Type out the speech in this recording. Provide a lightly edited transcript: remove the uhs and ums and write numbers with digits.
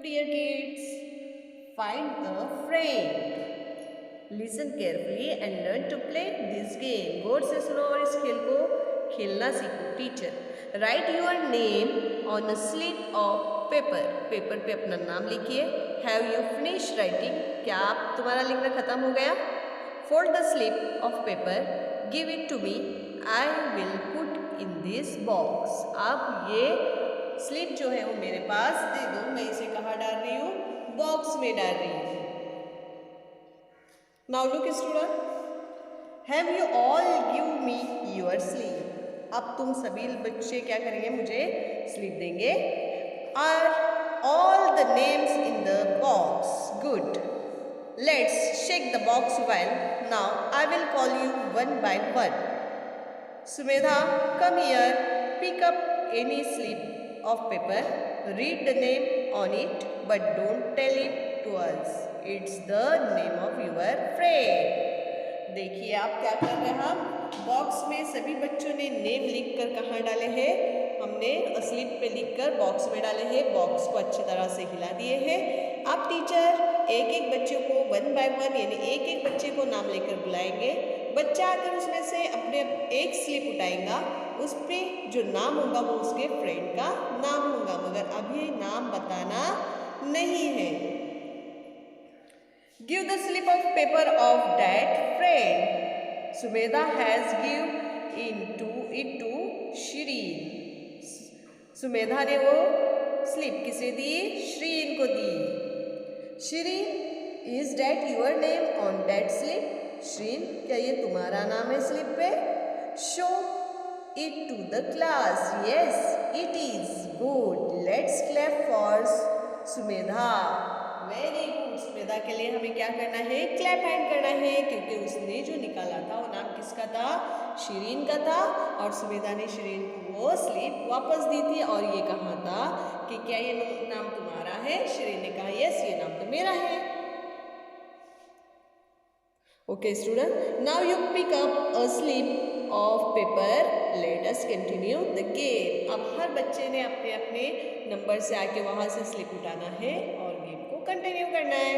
Dear kids, find a friend. Listen carefully and learn to play this game. गौर से सुनो और इस खेल को खेलना सीखो. Teacher, write your name on a slip of paper. Paper पे अपना नाम लिखिए. Have you finished writing? क्या आप तुम्हारा लिखना खत्म हो गया? Fold the slip of paper. Give it to me. I will put in this box. आप ये स्लिप जो है वो मेरे पास दे दो. मैं इसे कहाँ डाल रही हूँ? बॉक्स में डाल रही हूँ. Now look student, have you all give me your slip. अब तुम सभी बच्चे क्या करेंगे? मुझे स्लीप देंगे. Are all the names in the box? Good. Let's shake the box well. Now I will call you one by one. Sumedha, come here. Pick up any slip of paper, read the name on it, but don't tell it to us. It's the name of your friend. देखिए आप क्या कर रहे हैं. हम box में सभी बच्चों ने नेम लिखकर कहाँ डाले हैं? हमने स्लिप पे लिखकर बॉक्स में डाले हैं. बॉक्स को अच्छी तरह से हिला दिए हैं. आप टीचर एक एक बच्चे को वन बाय वन यानी एक एक बच्चे को नाम लेकर बुलाएंगे. बच्चा अगर उसमें से अपने एक स्लिप उठाएगा, उस पर जो नाम होगा वो उसके फ्रेंड का नाम होगा, मगर अभी नाम बताना नहीं है. Give the slip of paper of that friend. Sumedha has give it to Shirin. Sumedha ने वो स्लिप किसे दी? श्रीन को दी. Shirin, is that your name on that slip? Shirin, क्या ये तुम्हारा नाम है स्लिप पे? Show it to the class. Yes, it is. Good. Let's clap for Sumedha. Very good. Sumedha के लिए हमें क्या करना है? क्लैप हैंड करना है, क्योंकि उसने जो निकाला था वो नाम किसका था? शिरीन का था. और सुमेधा ने शिरीन को वो स्लिप वापस दी थी और ये कहा था कि क्या ये नाम तुम्हारा है? शिरीन ने कहा यस, ये नाम तो मेरा है. Okay student, now you pick up a slip of paper. Let us continue the game. अब हर बच्चे ने अपने अपने नंबर से आके वहाँ से स्लिप उठाना है और गेम को कंटिन्यू करना है.